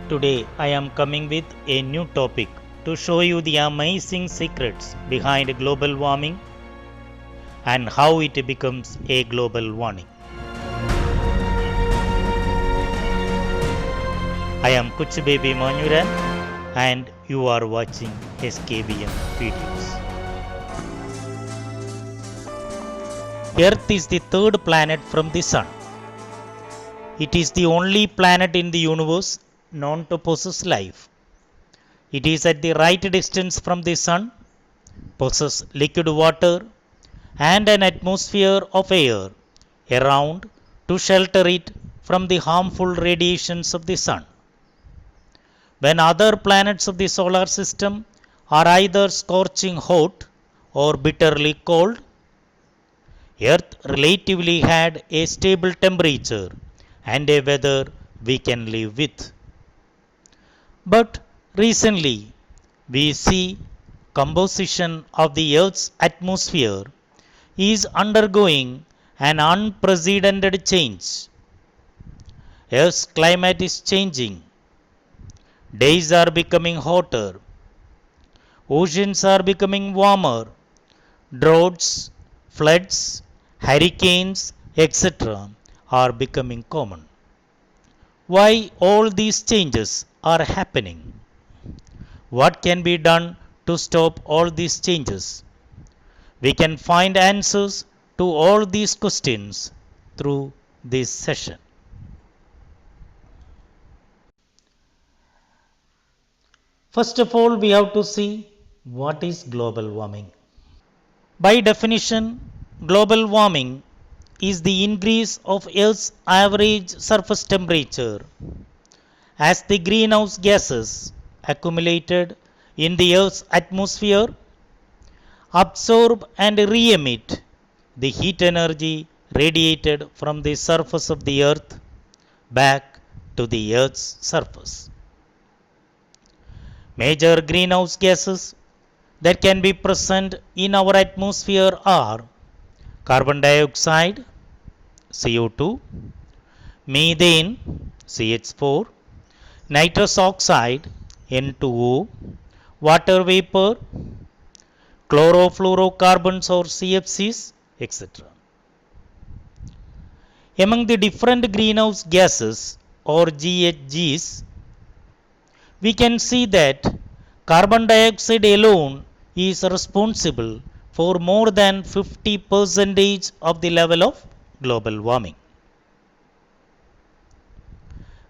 Today I am coming with a new topic to show you the amazing secrets behind global warming and how it becomes a global warming. I am Kuchubaby Manuran and you are watching SKBM videos. Earth is the third planet from the Sun. It is the only planet in the universe known to possess life. It is at the right distance from the Sun, possesses liquid water and an atmosphere of air around to shelter it from the harmful radiations of the Sun. When other planets of the solar system are either scorching hot or bitterly cold, Earth relatively had a stable temperature and a weather we can live with. But recently, we see composition of the Earth's atmosphere is undergoing an unprecedented change. Earth's climate is changing. Days are becoming hotter. Oceans are becoming warmer. Droughts, floods, hurricanes, etc. are becoming common. Why all these changes are happening? What can be done to stop all these changes? We can find answers to all these questions through this session. First of all, we have to see what is global warming. By definition, global warming is the increase of Earth's average surface temperature as the greenhouse gases accumulated in the Earth's atmosphere absorb and re emit the heat energy radiated from the surface of the Earth back to the Earth's surface. Major greenhouse gases that can be present in our atmosphere are carbon dioxide, CO2, methane, CH4, nitrous oxide, N2O, water vapor, chlorofluorocarbons or CFCs, etc. Among the different greenhouse gases or GHGs, we can see that carbon dioxide alone is responsible for more than 50% of the level of global warming.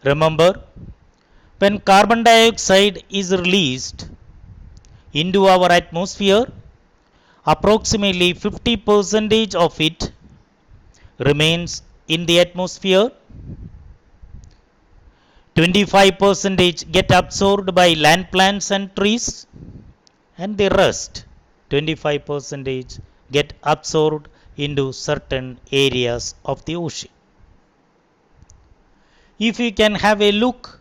Remember, when carbon dioxide is released into our atmosphere, approximately 50% of it remains in the atmosphere, 25% get absorbed by land plants and trees, and the rest 25% get absorbed into certain areas of the ocean. If you can have a look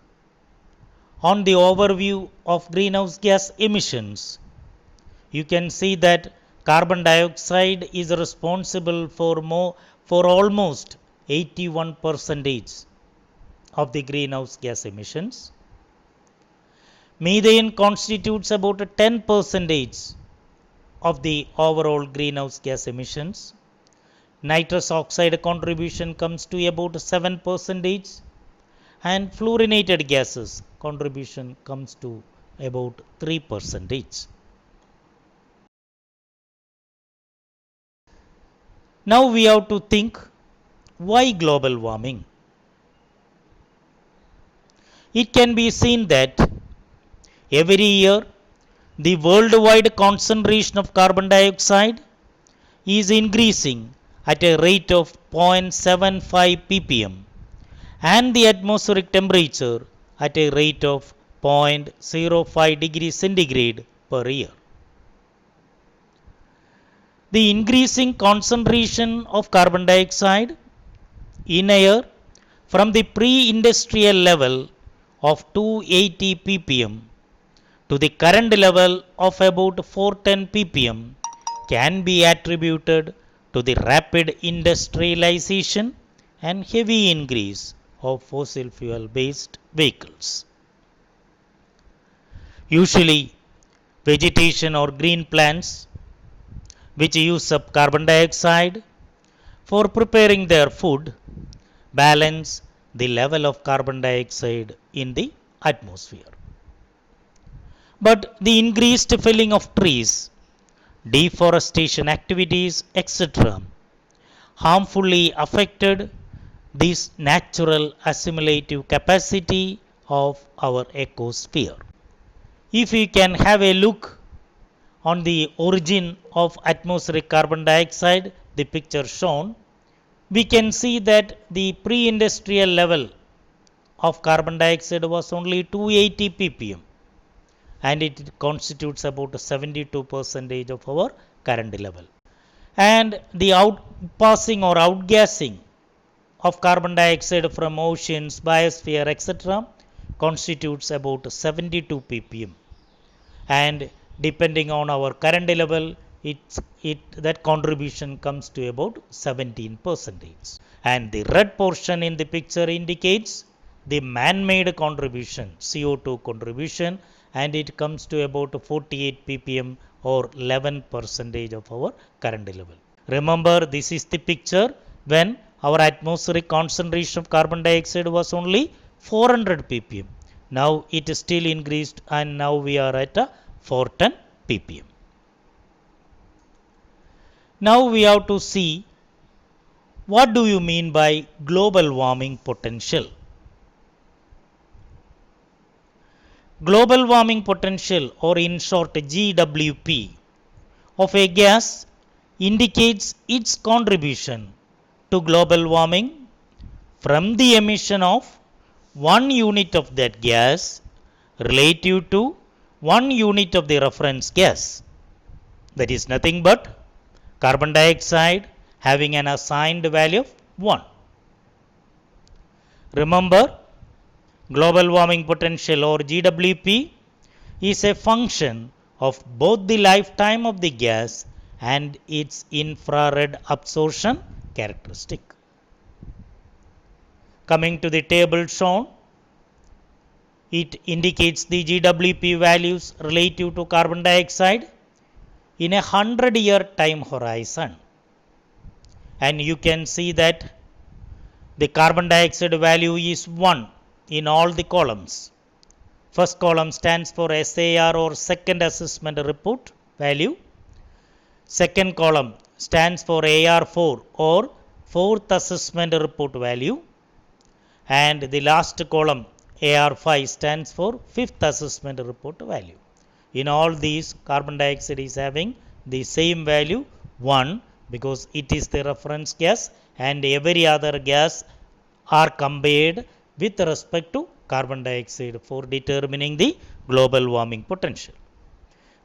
on the overview of greenhouse gas emissions, you can see that carbon dioxide is responsible for almost 81% of the greenhouse gas emissions. Methane constitutes about 10% of the overall greenhouse gas emissions. Nitrous oxide contribution comes to about 7%, and fluorinated gases contribution comes to about 3%. Now we have to think, why global warming? It can be seen that every year the worldwide concentration of carbon dioxide is increasing at a rate of 0.75 ppm and the atmospheric temperature at a rate of 0.05 degrees centigrade per year. The increasing concentration of carbon dioxide in air from the pre-industrial level of 280 ppm to the current level of about 410 ppm can be attributed to the rapid industrialization and heavy increase of fossil fuel based vehicles. Usually, vegetation or green plants which use up carbon dioxide for preparing their food balance the level of carbon dioxide in the atmosphere. But the increased felling of trees, deforestation activities, etc., harmfully affected this natural assimilative capacity of our ecosphere. If we can have a look on the origin of atmospheric carbon dioxide, the picture shown, we can see that the pre-industrial level of carbon dioxide was only 280 ppm and it constitutes about 72% of our current level. And the outpassing or outgassing of carbon dioxide from oceans, biosphere, etc., constitutes about 72 ppm. And depending on our current level, that contribution comes to about 17%. And the red portion in the picture indicates the man-made contribution, CO2 contribution, and it comes to about 48 ppm or 11% of our current level. Remember, this is the picture when our atmospheric concentration of carbon dioxide was only 400 ppm. Now it is still increased and now we are at 410 ppm. Now we have to see what do you mean by global warming potential. Global warming potential, or in short GWP, of a gas indicates its contribution to global warming from the emission of 1 unit of that gas relative to 1 unit of the reference gas. That is nothing but carbon dioxide having an assigned value of 1. Remember, global warming potential, or GWP, is a function of both the lifetime of the gas and its infrared absorption characteristic. Coming to the table shown, it indicates the GWP values relative to carbon dioxide in a 100-year time horizon. And you can see that the carbon dioxide value is 1 in all the columns. First column stands for SAR, or second assessment report value. Second column stands for AR4, or fourth assessment report value. And the last column AR5 stands for fifth assessment report value. In all these, carbon dioxide is having the same value 1 because it is the reference gas and every other gas are compared with respect to carbon dioxide for determining the global warming potential.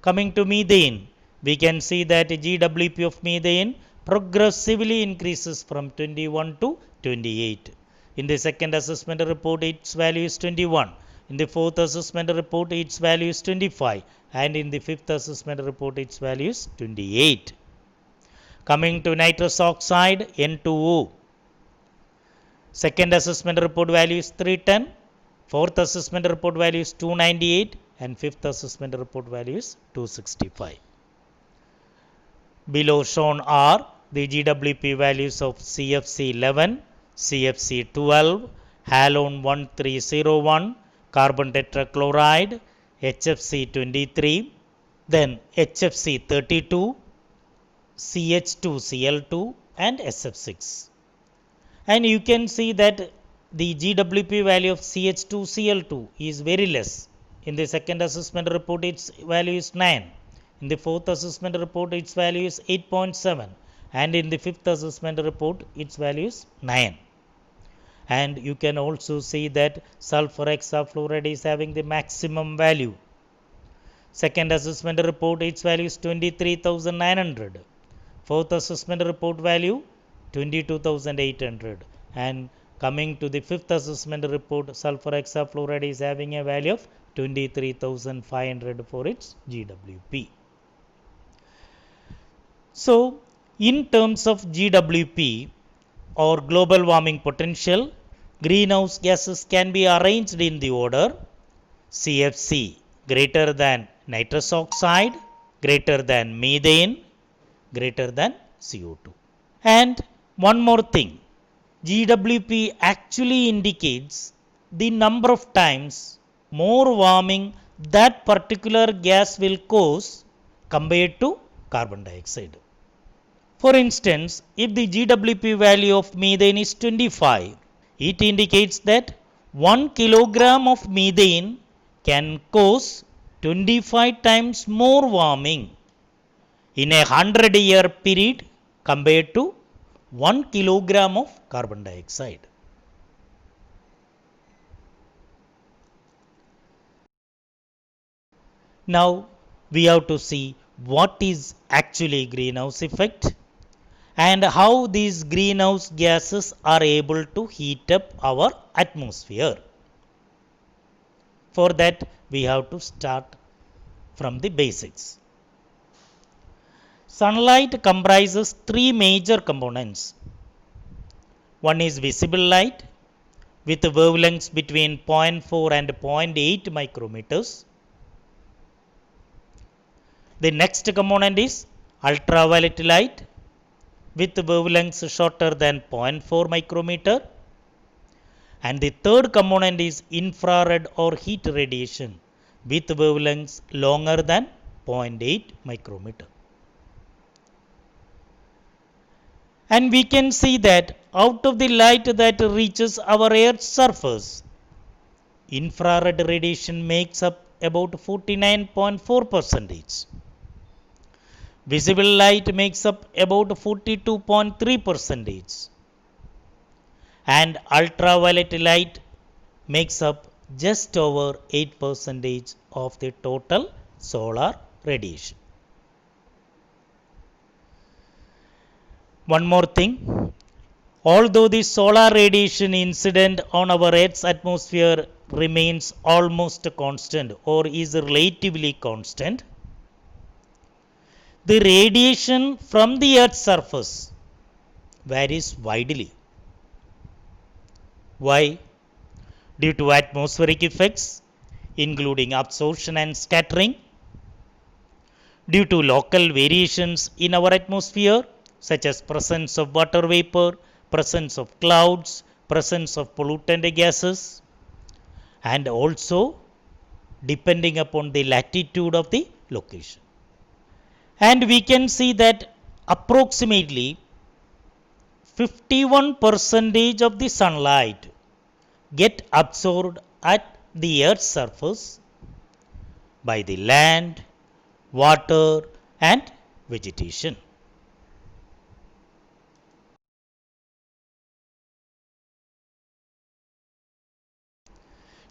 Coming to methane, we can see that GWP of methane progressively increases from 21 to 28. In the second assessment report, its value is 21. In the fourth assessment report, its value is 25. And in the fifth assessment report, its value is 28. Coming to nitrous oxide, N2O. Second assessment report value is 310. Fourth assessment report value is 298. And fifth assessment report value is 265. Below shown are the GWP values of CFC 11, CFC 12, halon 1301, carbon tetrachloride, HFC 23, then HFC 32, CH2Cl2 and SF6. And you can see that the GWP value of CH2Cl2 is very less. In the second assessment report, its value is 9. In the fourth assessment report, its value is 8.7. And in the fifth assessment report, its value is 9. And you can also see that sulfur hexafluoride is having the maximum value. Second assessment report, its value is 23,900. Fourth assessment report value, 22,800. And coming to the fifth assessment report, sulfur hexafluoride is having a value of 23,500 for its GWP. So, in terms of GWP or global warming potential, greenhouse gases can be arranged in the order CFC, greater than nitrous oxide, greater than methane, greater than CO2. And one more thing, GWP actually indicates the number of times more warming that particular gas will cause compared to carbon dioxide. For instance, if the GWP value of methane is 25, it indicates that 1 kilogram of methane can cause 25 times more warming in a 100-year period compared to 1 kilogram of carbon dioxide. Now we have to see what is actually greenhouse effect and how these greenhouse gases are able to heat up our atmosphere. For that, we have to start from the basics. Sunlight comprises three major components. One is visible light with wavelengths between 0.4 and 0.8 micrometers. The next component is ultraviolet light with wavelengths shorter than 0.4 micrometer. And the third component is infrared or heat radiation with wavelengths longer than 0.8 micrometer. And we can see that out of the light that reaches our Earth's surface, infrared radiation makes up about 49.4%. Visible light makes up about 42.3%. And ultraviolet light makes up just over 8% of the total solar radiation. One more thing, although the solar radiation incident on our Earth's atmosphere remains almost constant or is relatively constant, the radiation from the Earth's surface varies widely. Why? Due to atmospheric effects, including absorption and scattering, due to local variations in our atmosphere, such as presence of water vapor, presence of clouds, presence of pollutant gases, and also depending upon the latitude of the location. And we can see that approximately 51% of the sunlight get absorbed at the Earth's surface by the land, water, and vegetation.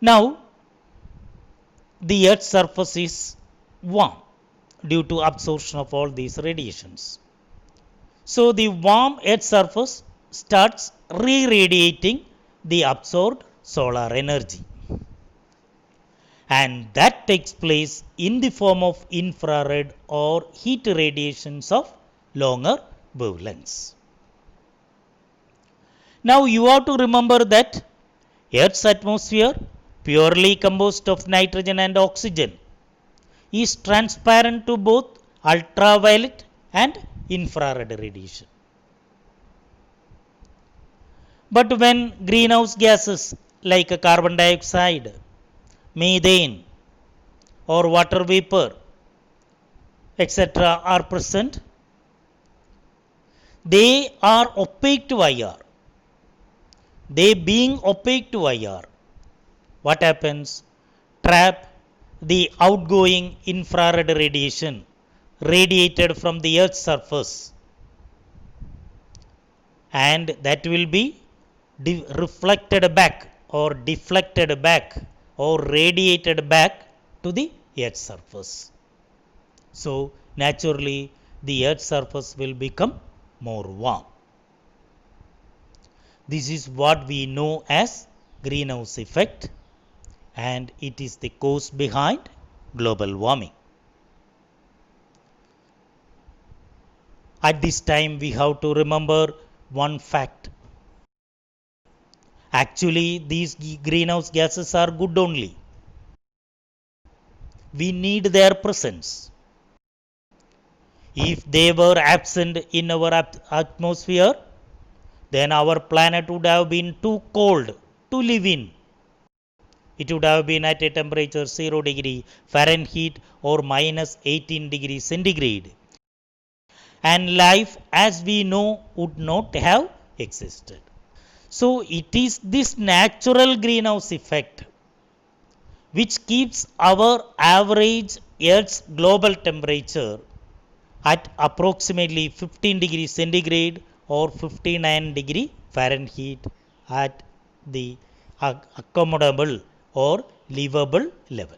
Now, the Earth's surface is warm due to absorption of all these radiations. So, the warm Earth's surface starts re-radiating the absorbed solar energy. And that takes place in the form of infrared or heat radiations of longer wavelengths. Now, you have to remember that Earth's atmosphere, purely composed of nitrogen and oxygen, is transparent to both ultraviolet and infrared radiation. But when greenhouse gases like carbon dioxide, methane, or water vapor, etc., are present, they are opaque to IR. They being opaque to IR, what happens? Trap the outgoing infrared radiation radiated from the Earth's surface, and that will be reflected back or deflected back or radiated back to the Earth's surface. So, naturally, the Earth's surface will become more warm. This is what we know as greenhouse effect, and it is the cause behind global warming. At this time, we have to remember one fact. Actually, these greenhouse gases are good only. we need their presence. If they were absent in our atmosphere, then our planet would have been too cold to live in. It would have been at a temperature 0 degree Fahrenheit or minus 18 degrees centigrade. And life as we know would not have existed. So it is this natural greenhouse effect which keeps our average Earth's global temperature at approximately 15 degrees centigrade or 59 degree Fahrenheit at the accommodable or livable level.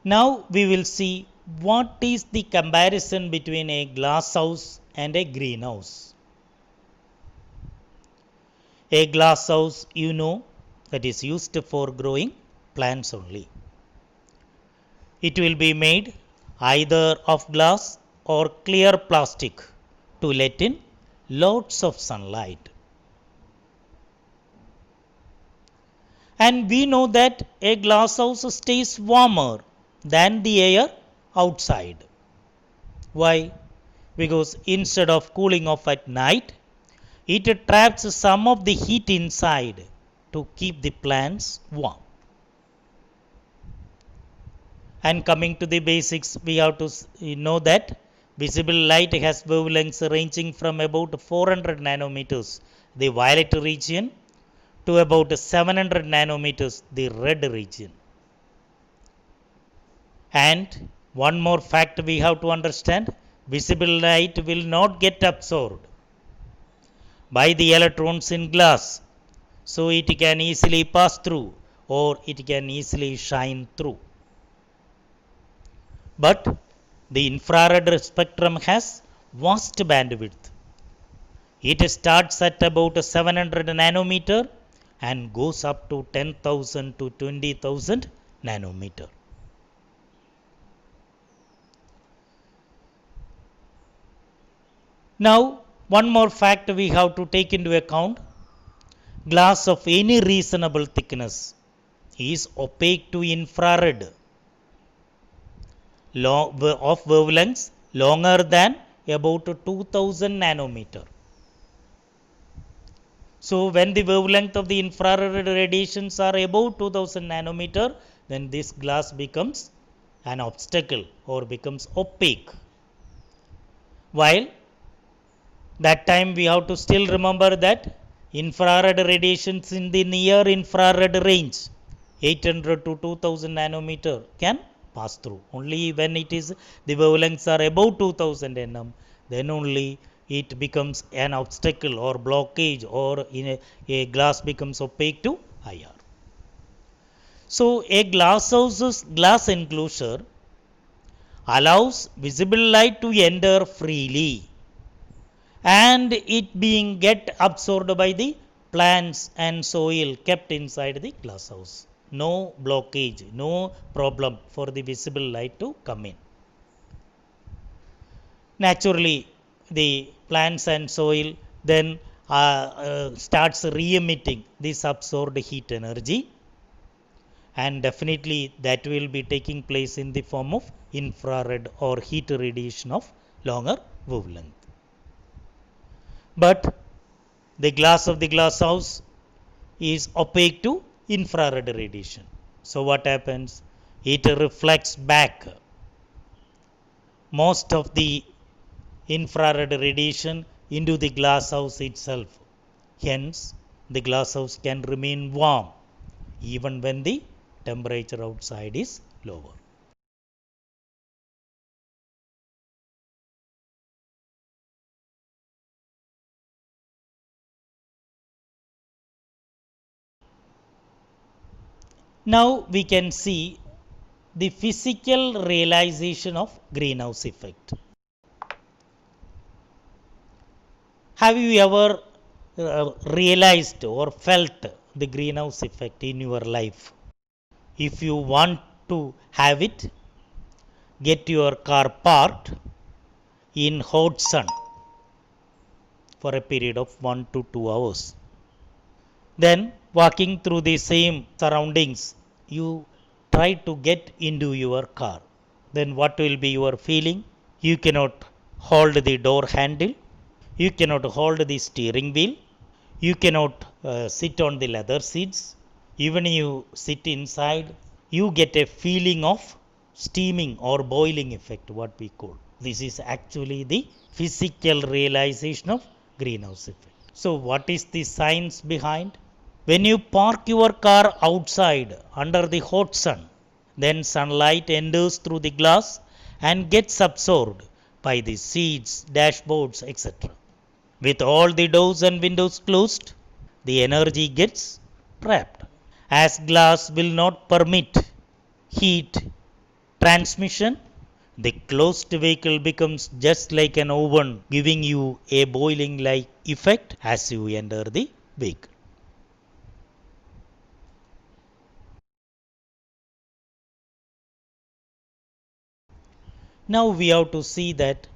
Now we will see what is the comparison between a glass house and a greenhouse. A glass house, you know, that is used for growing plants only. It will be made either of glass or clear plastic to let in lots of sunlight. And we know that a glass house stays warmer than the air outside. Why? Because instead of cooling off at night, it traps some of the heat inside to keep the plants warm. And coming to the basics, we have to know that visible light has wavelengths ranging from about 400 nanometers, the violet region, to about 700 nanometers, the red region. And one more fact we have to understand, visible light will not get absorbed by the electrons in glass, so it can easily pass through or it can easily shine through. But the infrared spectrum has vast bandwidth. It starts at about 700 nanometer and goes up to 10,000 to 20,000 nanometer. Now, one more fact we have to take into account, glass of any reasonable thickness is opaque to infrared of wavelengths longer than about 2000 nanometer. So when the wavelength of the infrared radiations are above 2000 nanometer, then this glass becomes an obstacle or becomes opaque. While that time we have to still remember that infrared radiations in the near infrared range 800 to 2000 nanometer can pass through. Only when it is the wavelengths are above 2000 nm, then only it becomes an obstacle or blockage or in a glass becomes opaque to IR. So a glass house's glass enclosure allows visible light to enter freely and it being get absorbed by the plants and soil kept inside the glass house. No blockage, no problem for the visible light to come in. Naturally, the plants and soil then starts re-emitting this absorbed heat energy, and definitely that will be taking place in the form of infrared or heat radiation of longer wavelength. But the glass of the glass house is opaque to infrared radiation. So what happens? It reflects back most of the infrared radiation into the glass house itself. Hence, the glass house can remain warm even when the temperature outside is lower. Now we can see the physical realization of greenhouse effect. Have you ever realized or felt the greenhouse effect in your life? If you want to have it, get your car parked in hot sun for a period of 1 to 2 hours. Then walking through the same surroundings, you try to get into your car, then what will be your feeling? You cannot hold the door handle, you cannot hold the steering wheel, you cannot sit on the leather seats. Even you sit inside, you get a feeling of steaming or boiling effect, what we call. This is actually the physical realization of greenhouse effect. So what is the science behind? When you park your car outside under the hot sun, then sunlight enters through the glass and gets absorbed by the seats, dashboards, etc. With all the doors and windows closed, the energy gets trapped. As glass will not permit heat transmission, the closed vehicle becomes just like an oven, giving you a boiling like effect as you enter the vehicle. Now we have to see that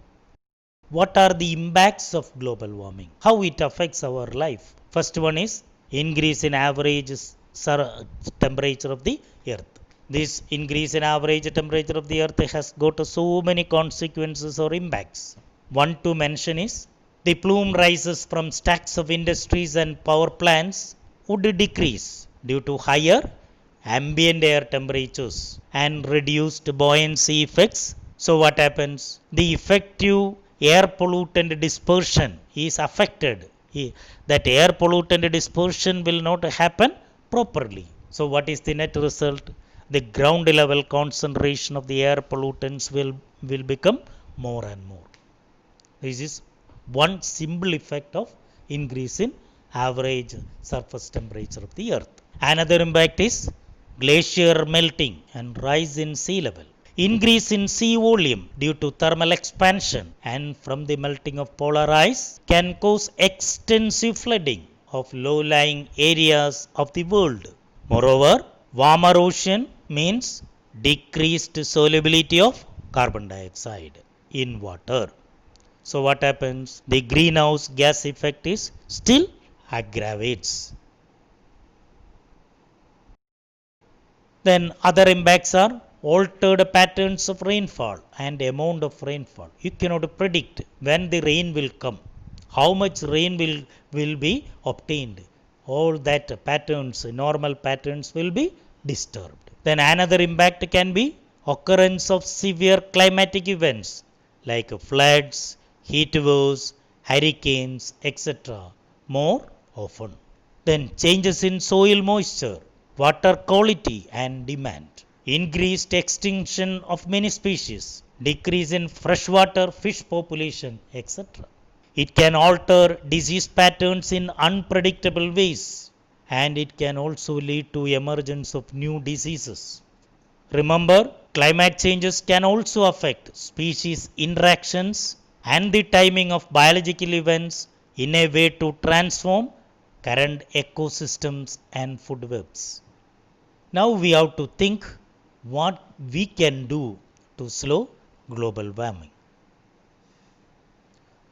what are the impacts of global warming, how it affects our life. First one is increase in average temperature of the earth. This increase in average temperature of the earth has got so many consequences or impacts. One to mention is the plume rises from stacks of industries and power plants would decrease due to higher ambient air temperatures and reduced buoyancy effects. So what happens? The effective air pollutant dispersion is affected. That air pollutant dispersion will not happen properly. So what is the net result? The ground level concentration of the air pollutants will become more and more. This is one simple effect of increase in average surface temperature of the earth. Another impact is glacier melting and rise in sea level. Increase in sea volume due to thermal expansion and from the melting of polar ice can cause extensive flooding of low-lying areas of the world. Moreover, warmer ocean means decreased solubility of carbon dioxide in water. So what happens? The greenhouse gas effect is still aggravates. Then other impacts are altered patterns of rainfall and amount of rainfall. You cannot predict when the rain will come, how much rain will be obtained. All that patterns, normal patterns will be disturbed. Then another impact can be occurrence of severe climatic events like floods, heat waves, hurricanes, etc. more often. Then changes in soil moisture, water quality and demand, increased extinction of many species, decrease in freshwater fish population, etc. It can alter disease patterns in unpredictable ways, and it can also lead to emergence of new diseases. Remember, climate changes can also affect species interactions and the timing of biological events in a way to transform current ecosystems and food webs. Now we have to think what we can do to slow global warming.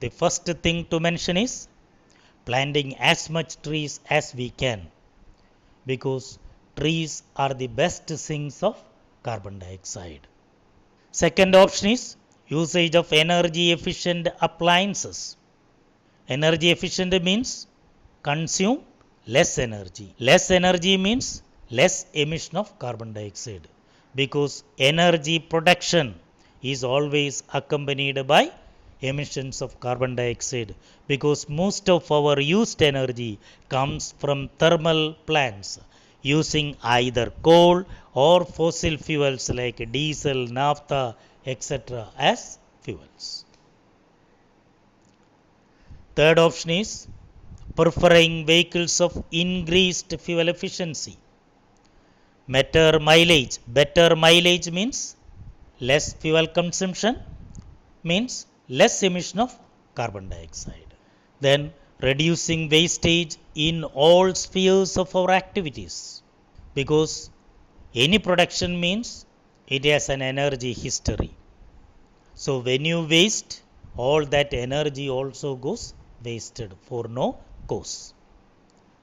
The first thing to mention is planting as much trees as we can, because trees are the best sinks of carbon dioxide. Second option is usage of energy efficient appliances. Energy efficient means consume less energy. Less energy means less emission of carbon dioxide, because energy production is always accompanied by emissions of carbon dioxide, because most of our used energy comes from thermal plants using either coal or fossil fuels like diesel, naphtha, etc. as fuels. Third option is preferring vehicles of increased fuel efficiency. Better mileage means less fuel consumption, means less emission of carbon dioxide. Then reducing wastage in all spheres of our activities, because any production means it has an energy history. So when you waste, all that energy also goes wasted for no cause.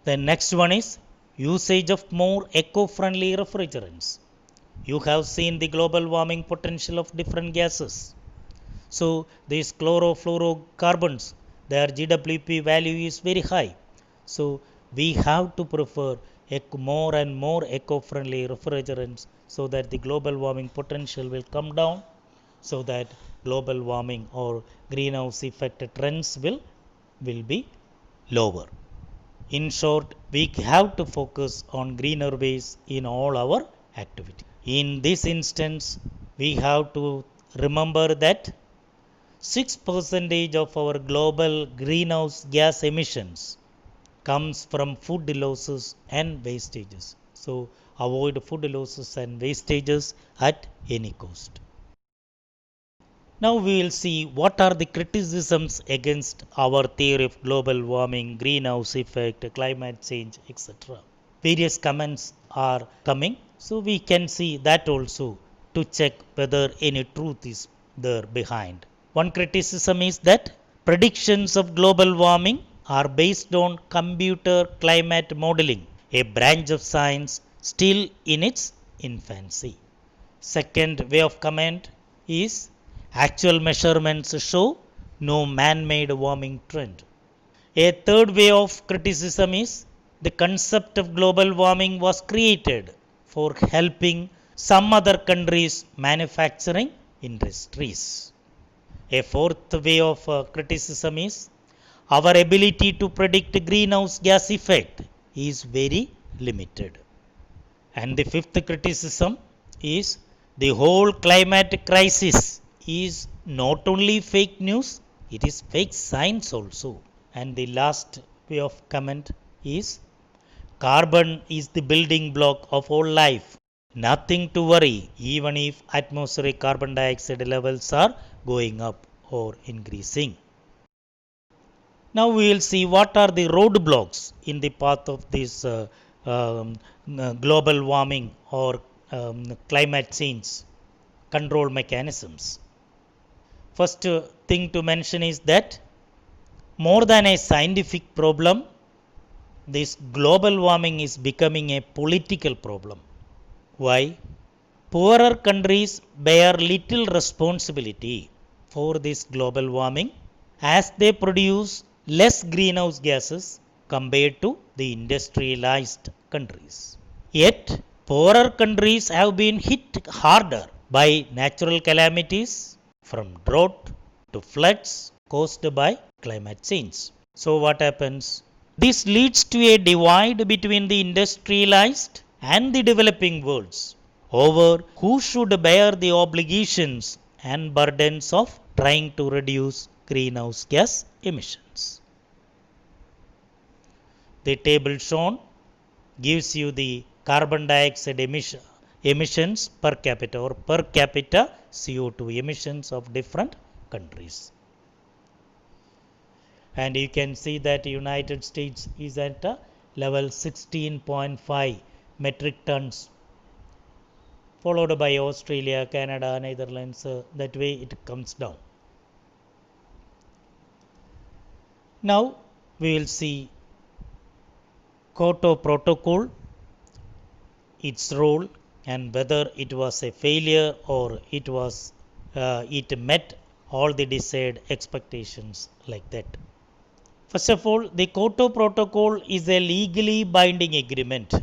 The next one is usage of more eco-friendly refrigerants. You have seen the global warming potential of different gases. So these chlorofluorocarbons, their GWP value is very high. So we have to prefer more and more eco-friendly refrigerants so that the global warming potential will come down, so that global warming or greenhouse effect trends will be lower. In short, we have to focus on greener ways in all our activity. In this instance, we have to remember that 6% of our global greenhouse gas emissions comes from food losses and wastages. So avoid food losses and wastages at any cost. Now we will see what are the criticisms against our theory of global warming, greenhouse effect, climate change, etc. Various comments are coming, so we can see that also to check whether any truth is there behind. One criticism is that predictions of global warming are based on computer climate modeling, a branch of science still in its infancy. Second way of comment is actual measurements show no man-made warming trend. A third way of criticism is the concept of global warming was created for helping some other countries' manufacturing industries. A fourth way of criticism is our ability to predict greenhouse gas effect is very limited. And the fifth criticism is the whole climate crisis is not only fake news, it is fake science also. And the last way of comment is carbon is the building block of all life. Nothing to worry even if atmospheric carbon dioxide levels are going up or increasing. Now we will see what are the roadblocks in the path of this global warming or climate change control mechanisms. First thing to mention is that more than a scientific problem, this global warming is becoming a political problem. Why? Poorer countries bear little responsibility for this global warming as they produce less greenhouse gases compared to the industrialized countries. Yet, poorer countries have been hit harder by natural calamities, from drought to floods caused by climate change. So, what happens? This leads to a divide between the industrialized and the developing worlds over who should bear the obligations and burdens of trying to reduce greenhouse gas emissions. The table shown gives you the carbon dioxide emissions per capita or per capita CO2 emissions of different countries. And you can see that United States is at level 16.5 metric tons, followed by Australia, Canada, Netherlands. That way it comes down. Now we will see Kyoto Protocol, its role, and whether it was a failure or it met all the desired expectations like that. First of all, the Kyoto Protocol is a legally binding agreement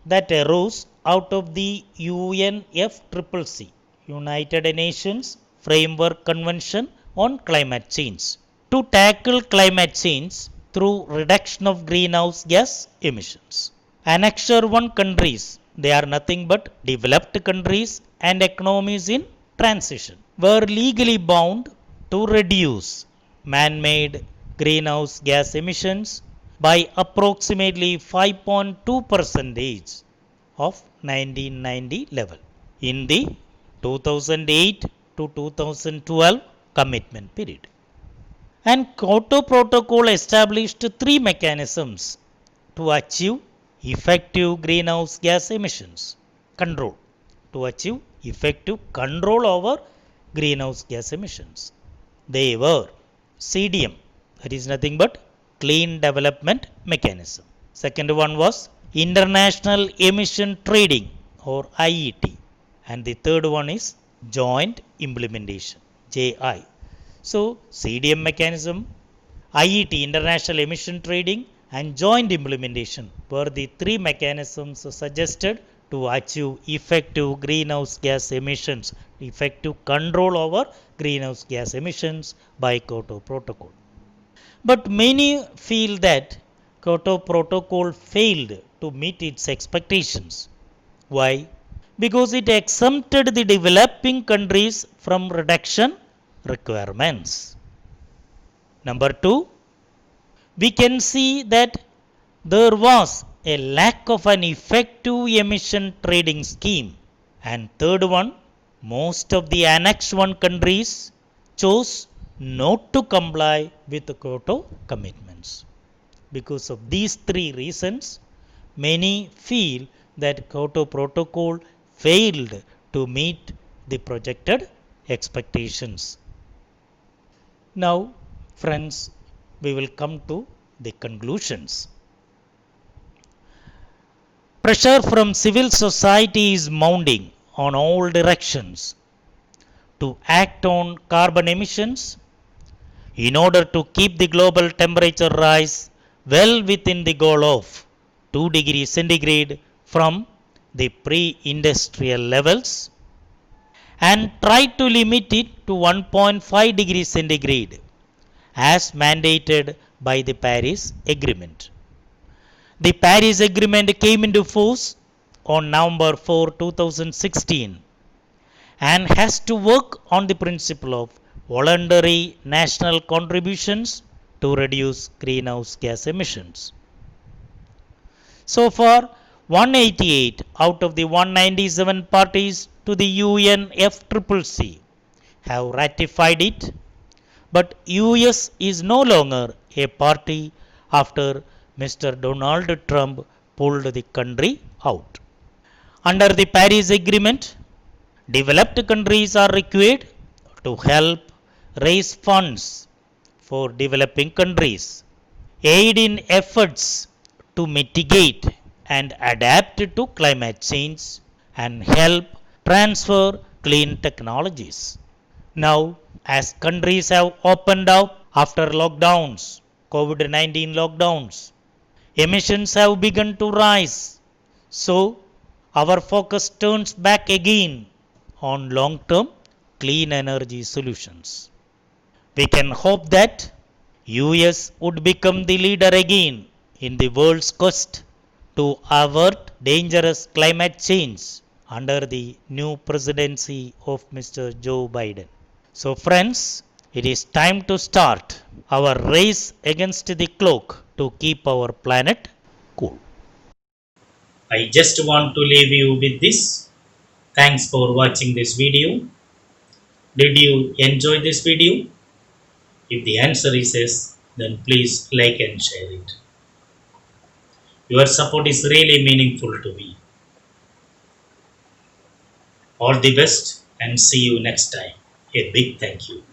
that arose out of the UNFCCC, United Nations Framework Convention on Climate Change, to tackle climate change through reduction of greenhouse gas emissions. Annexure 1 countries, they are nothing but developed countries and economies in transition, were legally bound to reduce man-made greenhouse gas emissions by approximately 5.2% of 1990 level in the 2008 to 2012 commitment period. And Kyoto Protocol established three mechanisms to achieve effective greenhouse gas emissions control, to achieve effective control over greenhouse gas emissions. They were CDM, that is nothing but Clean Development Mechanism. Second one was International Emission Trading or IET. and the third one is joint implementation, JI. So CDM mechanism, IET, International Emission Trading, and joint implementation were the three mechanisms suggested to achieve effective greenhouse gas emissions, effective control over greenhouse gas emissions by Kyoto Protocol. But many feel that Kyoto Protocol failed to meet its expectations. Why? Because it exempted the developing countries from reduction requirements. Number two, we can see that there was a lack of an effective emission trading scheme. And third one, most of the Annex 1 countries chose not to comply with the Kyoto commitments. Because of these three reasons, many feel that Kyoto Protocol failed to meet the projected expectations. Now, friends, we will come to the conclusions. Pressure from civil society is mounting on all directions to act on carbon emissions in order to keep the global temperature rise well within the goal of 2 degrees centigrade from the pre-industrial levels and try to limit it to 1.5 degrees centigrade as mandated by the Paris Agreement. The Paris Agreement came into force on November 4, 2016 and has to work on the principle of voluntary national contributions to reduce greenhouse gas emissions. So far, 188 out of the 197 parties to the UNFCCC have ratified it, but US is no longer a party after Mr. Donald Trump pulled the country out. Under the Paris Agreement, developed countries are required to help raise funds for developing countries, aid in efforts to mitigate and adapt to climate change, and help transfer clean technologies. Now, as countries have opened up after lockdowns, COVID-19 lockdowns, emissions have begun to rise. So, our focus turns back again on long-term clean energy solutions. We can hope that US would become the leader again in the world's quest to avert dangerous climate change under the new presidency of Mr. Joe Biden. So friends, it is time to start our race against the clock to keep our planet cool. I just want to leave you with this. Thanks for watching this video. Did you enjoy this video? If the answer is yes, then please like and share it. Your support is really meaningful to me. All the best and see you next time. A big thank you.